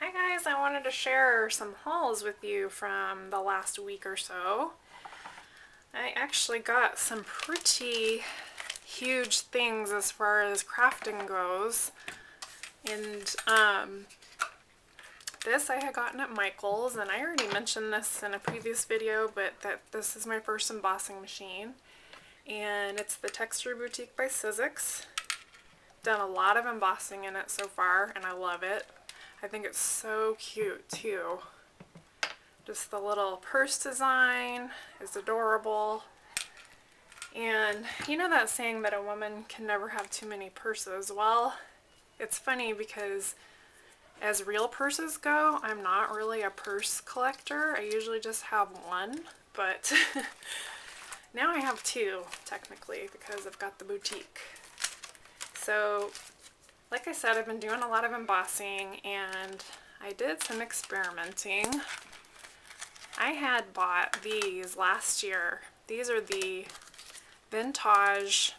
Hi guys, I wanted to share some hauls with you from the last week or so. I actually got some pretty huge things as far as crafting goes. And this I had gotten at Michael's, and I already mentioned this in a previous video, but that this is my first embossing machine. And it's the Texture Boutique by Sizzix. Done a lot of embossing in it so far, and I love it. I think it's so cute too. Just the little purse design is adorable. And you know that saying that a woman can never have too many purses? Well, it's funny because as real purses go, I'm not really a purse collector. I usually just have one, but now I have two technically because I've got the boutique. So like I said, I've been doing a lot of embossing and I did some experimenting. I had bought these last year. These are the Vintage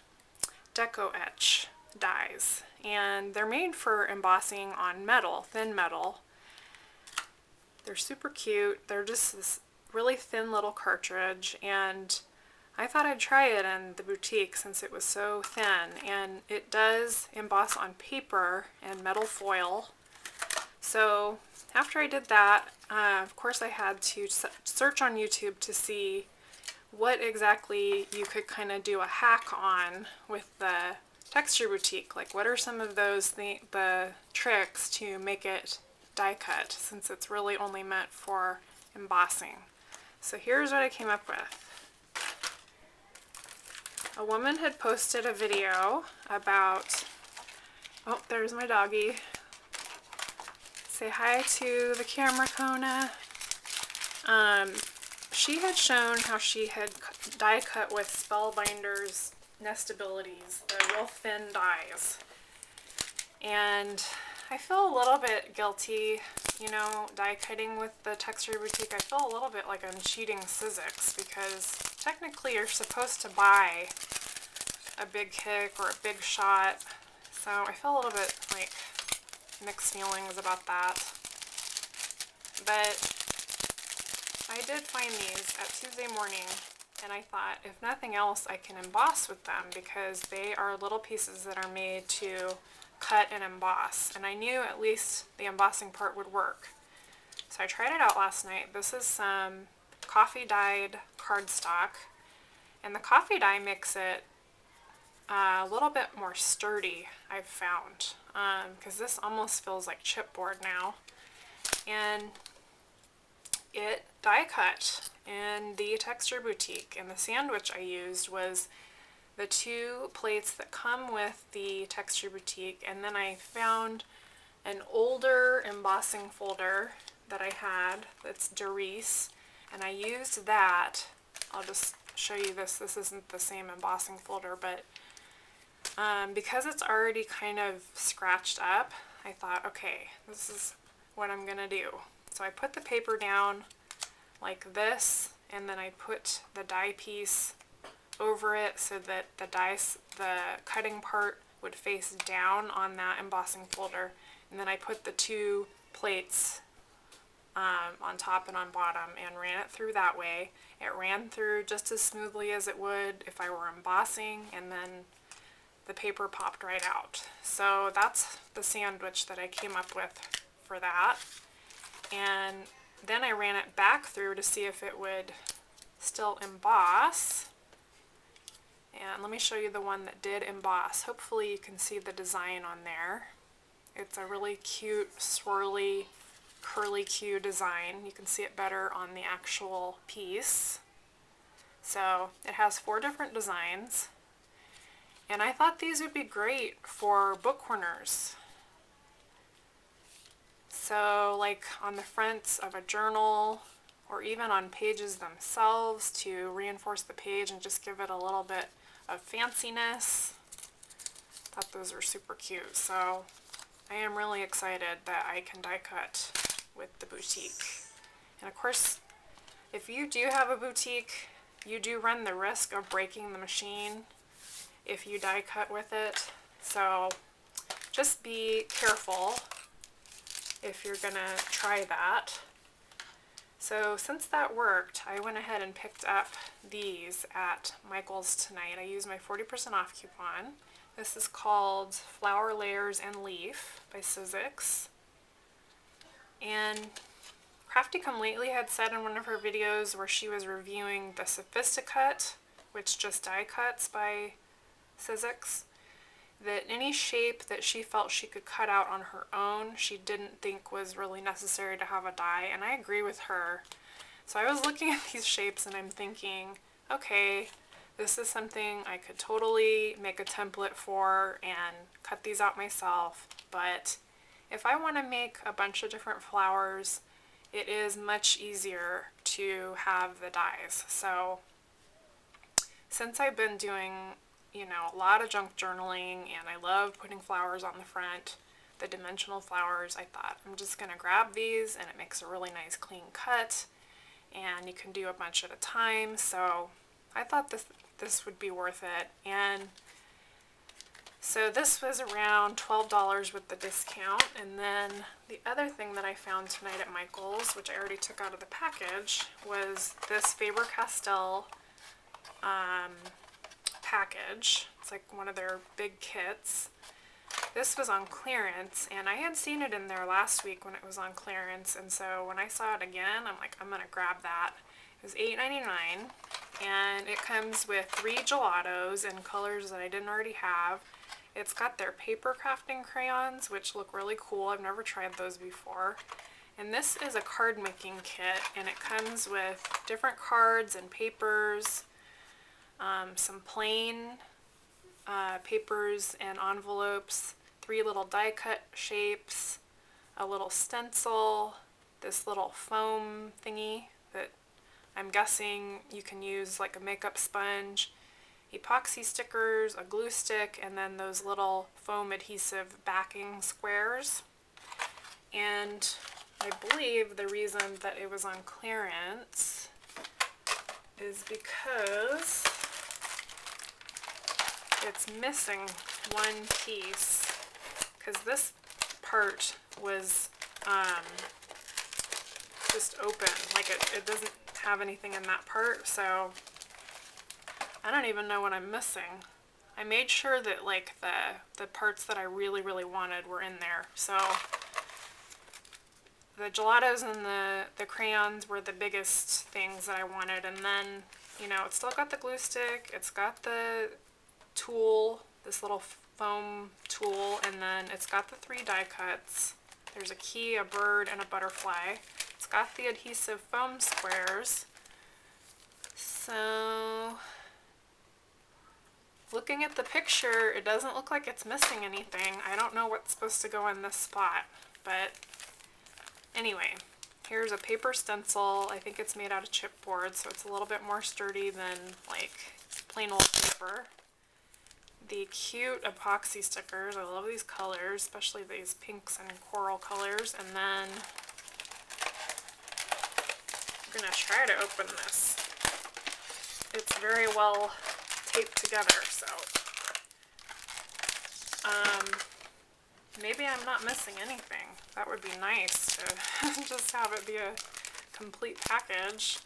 Deco Etch dies, and they're made for embossing on metal, thin metal. They're super cute. They're just this really thin little cartridge, and I thought I'd try it in the boutique since it was so thin, and it does emboss on paper and metal foil. So after I did that, of course I had to search on YouTube to see what exactly you could kind of do a hack on with the Texture Boutique. Like what are some of those the tricks to make it die cut, since it's really only meant for embossing. So here's what I came up with. A woman had posted a video about, oh, there's my doggy. Say hi to the camera, Kona. She had shown how she had die cut with Spellbinder's Nestabilities, the real thin dies. And I feel a little bit guilty, you know, die cutting with the Texture Boutique. I feel a little bit like I'm cheating Sizzix because technically you're supposed to buy a big kick or a big shot. So I feel a little bit like mixed feelings about that. But I did find these at Tuesday Morning, and I thought if nothing else I can emboss with them because they are little pieces that are made to cut and emboss, and I knew at least the embossing part would work. So I tried it out last night. This is some coffee dyed cardstock, and the coffee dye makes it a little bit more sturdy, I've found, because this almost feels like chipboard now. And it die cut in the Texture Boutique, and the sandwich I used was the two plates that come with the Texture Boutique, and then I found an older embossing folder that I had that's Darice, and I used that. I'll just show you this. This isn't the same embossing folder, but because it's already kind of scratched up, I thought, okay, this is what I'm gonna do. So I put the paper down like this, and then I put the die piece over it so that the cutting part would face down on that embossing folder, and then I put the two plates on top and on bottom and ran it through that way. It ran through just as smoothly as it would if I were embossing, and then the paper popped right out. So that's the sandwich that I came up with for that. And then I ran it back through to see if it would still emboss. And let me show you the one that did emboss. Hopefully you can see the design on there. It's a really cute, swirly, curly Q design. You can see it better on the actual piece. So it has 4 different designs. And I thought these would be great for book corners. So like on the fronts of a journal, or even on pages themselves to reinforce the page and just give it a little bit of fanciness. Thought those were super cute. So I am really excited that I can die cut with the boutique. And of course, if you do have a boutique, you do run the risk of breaking the machine if you die cut with it. So just be careful if you're gonna try that. So since that worked, I went ahead and picked up these at Michael's tonight. I used my 40% off coupon. This is called Flower Layers and Leaf by Sizzix. And Crafty Come Lately had said in one of her videos where she was reviewing the Sophisticut, which just die cuts by Sizzix, that any shape that she felt she could cut out on her own, she didn't think was really necessary to have a die, and I agree with her. So I was looking at these shapes and I'm thinking, okay, this is something I could totally make a template for and cut these out myself, but if I want to make a bunch of different flowers, it is much easier to have the dies. So since I've been doing, a lot of junk journaling and I love putting flowers on the front, the dimensional flowers, I thought I'm just going to grab these, and it makes a really nice clean cut and you can do a bunch at a time. So I thought this would be worth it. And so this was around $12 with the discount. And then the other thing that I found tonight at Michael's, which I already took out of the package, was this Faber-Castell package. It's like one of their big kits. This was on clearance, and I had seen it in there last week when it was on clearance, and so when I saw it again, I'm like, I'm gonna grab that. It was $8.99, and it comes with 3 gelatos in colors that I didn't already have. It's got their paper crafting crayons, which look really cool. I've never tried those before. And this is a card making kit, and it comes with different cards and papers, some plain papers and envelopes, 3 little die cut shapes, a little stencil, this little foam thingy that I'm guessing you can use like a makeup sponge, epoxy stickers, a glue stick, and then those little foam adhesive backing squares. And I believe the reason that it was on clearance is because it's missing one piece, because this part was just open, like it doesn't have anything in that part, so I don't even know what I'm missing. I made sure that like the parts that I really wanted were in there. So the gelatos and the crayons were the biggest things that I wanted, and then it's still got the glue stick, it's got the tool, this little foam tool, and then it's got the 3 die cuts. There's a key, a bird, and a butterfly. It's got the adhesive foam squares. So looking at the picture, it doesn't look like it's missing anything. I don't know what's supposed to go in this spot, but anyway, here's a paper stencil. I think it's made out of chipboard, so it's a little bit more sturdy than like plain old paper. The cute epoxy stickers. I love these colors, especially these pinks and coral colors. And then I'm gonna try to open this. It's very well taped together, so maybe I'm not missing anything. That would be nice to just have it be a complete package.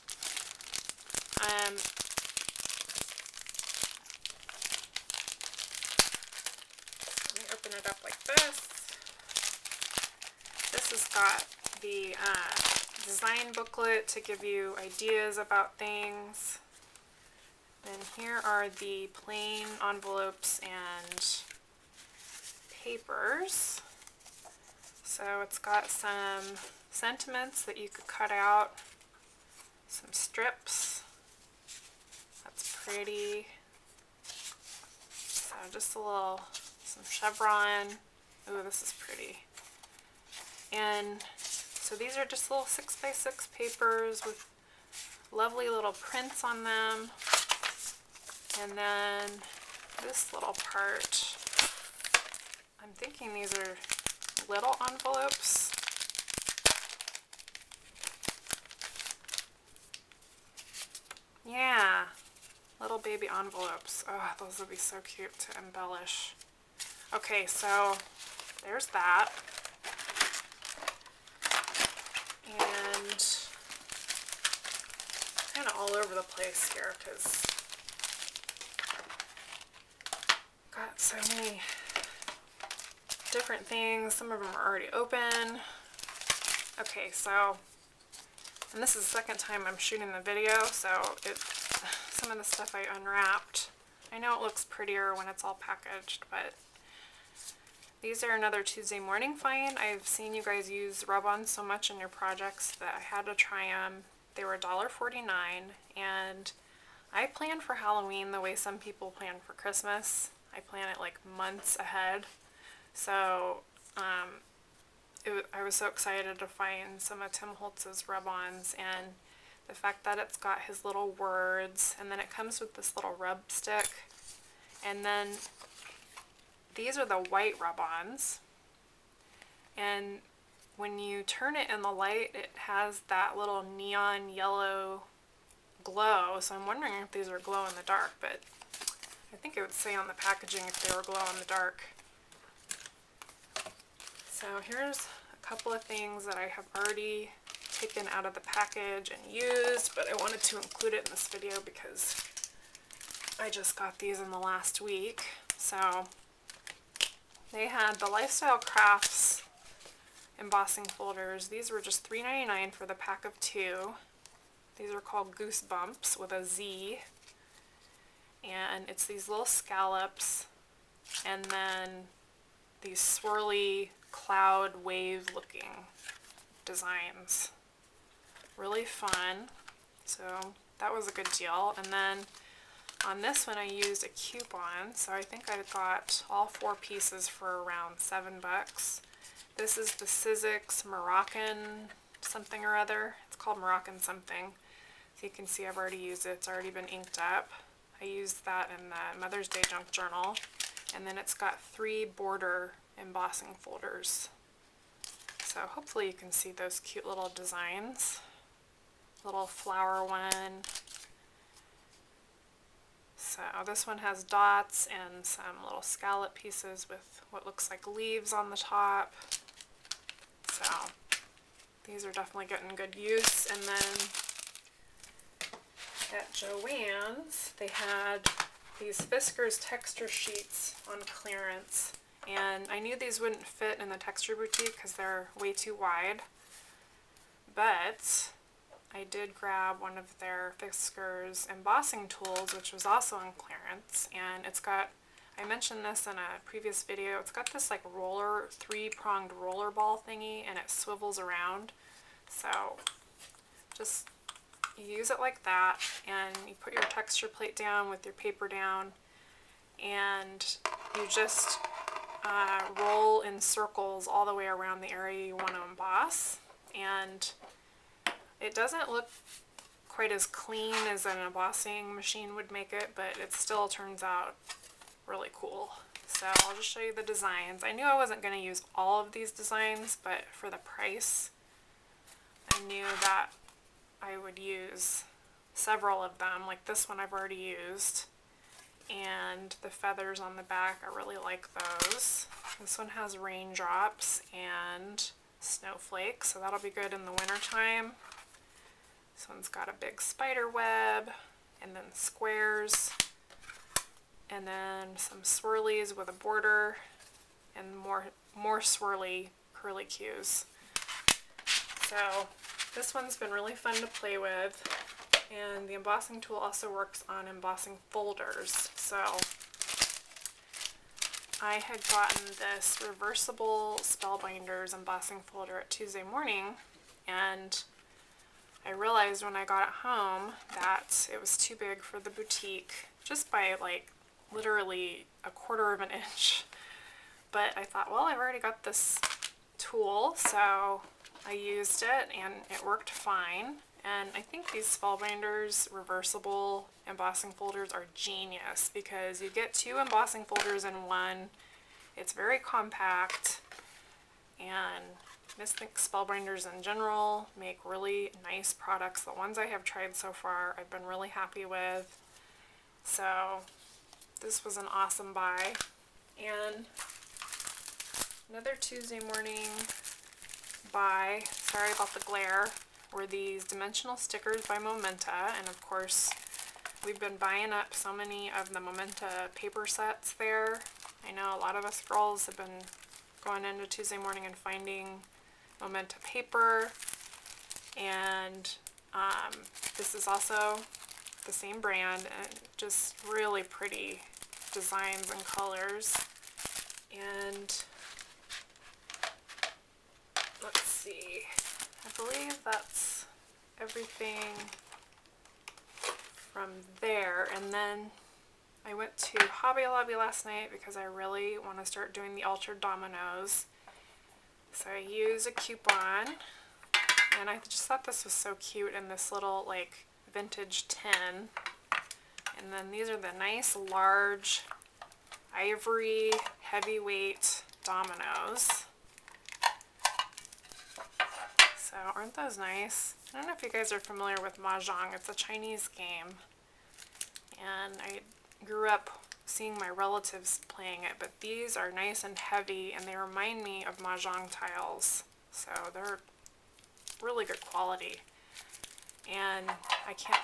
Open it up like this. This has got the design booklet to give you ideas about things. Then here are the plain envelopes and papers. So it's got some sentiments that you could cut out, some strips. That's pretty. So just a little, some chevron. Ooh, this is pretty. And so these are just little 6x6 papers with lovely little prints on them. And then this little part, I'm thinking these are little envelopes. Yeah, little baby envelopes. Oh, those would be so cute to embellish. Okay, so there's that. all over the place here because got so many different things. Some of them are already open. Okay, so, and this is the second time I'm shooting the video, so some of the stuff I unwrapped. I know it looks prettier when it's all packaged, but these are another Tuesday morning find. I've seen you guys use rub-ons so much in your projects that I had to try them. They were $1.49, and I plan for Halloween the way some people plan for Christmas. I plan it like months ahead. So I was so excited to find some of Tim Holtz's rub-ons, and the fact that it's got his little words, and then it comes with this little rub stick, and then these are the white rub-ons, and when you turn it in the light, it has that little neon yellow glow, so I'm wondering if these are glow in the dark, but I think it would say on the packaging if they were glow in the dark. So here's a couple of things that I have already taken out of the package and used, but I wanted to include it in this video because I just got these in the last week. So they had the Lifestyle Crafts embossing folders. These were just $3.99 for the pack of 2. These are called Goosebumps with a Z. And it's these little scallops and then these swirly cloud wave looking designs. Really fun. So that was a good deal. And then on this one I used a coupon, so I think I got all 4 pieces for around $7. This is the Sizzix Moroccan something or other. It's called Moroccan something. So you can see I've already used it. It's already been inked up. I used that in the Mother's Day junk journal. And then it's got 3 border embossing folders. So hopefully you can see those cute little designs. Little flower one. So this one has dots and some little scallop pieces with what looks like leaves on the top. So these are definitely getting good use. And then at Joann's, they had these Fiskars texture sheets on clearance. And I knew these wouldn't fit in the Texture Boutique because they're way too wide. But I did grab one of their Fiskars embossing tools, which was also on clearance, and it's got, I mentioned this in a previous video, it's got this like roller, 3-pronged roller ball thingy, and it swivels around. So just you use it like that, and you put your texture plate down with your paper down, and you just roll in circles all the way around the area you want to emboss. And it doesn't look quite as clean as an embossing machine would make it, but it still turns out really cool. So I'll just show you the designs. I knew I wasn't going to use all of these designs, but for the price, I knew that I would use several of them. Like this one I've already used. And the feathers on the back, I really like those. This one has raindrops and snowflakes, so that'll be good in the winter time. This one's got a big spider web, and then squares, and then some swirlies with a border, and more swirly curly cues. So this one's been really fun to play with, and the embossing tool also works on embossing folders. So I had gotten this reversible Spellbinders embossing folder at Tuesday morning, and I realized when I got it home that it was too big for the boutique, just by like literally 1/4 of an inch. But I thought, well, I've already got this tool, so I used it and it worked fine. And I think these Spellbinders reversible embossing folders are genius because you get 2 embossing folders in one. It's very compact, and Mystic Spellbinders in general make really nice products. The ones I have tried so far I've been really happy with. So this was an awesome buy. And another Tuesday morning buy, sorry about the glare, were these dimensional stickers by Momenta, and of course we've been buying up so many of the Momenta paper sets there. I know a lot of us girls have been going into Tuesday Morning and finding Momenta paper, and this is also the same brand, and just really pretty designs and colors. And let's see, I believe that's everything from there. And then I went to Hobby Lobby last night because I really want to start doing the Ultra Dominoes. So I used a coupon, and I just thought this was so cute in this little like vintage tin. And then these are the nice large ivory heavyweight dominoes. So aren't those nice? I don't know if you guys are familiar with Mahjong. It's a Chinese game, and I grew up seeing my relatives playing it, but these are nice and heavy, and they remind me of Mahjong tiles. So they're really good quality, and I can't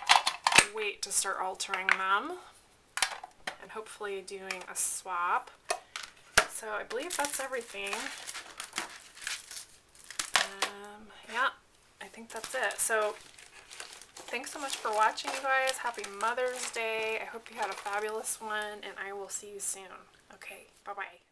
wait to start altering them and hopefully doing a swap. So I believe that's everything. Yeah, I think that's it. So thanks so much for watching, you guys. Happy Mother's Day. I hope you had a fabulous one, and I will see you soon. Okay, bye-bye.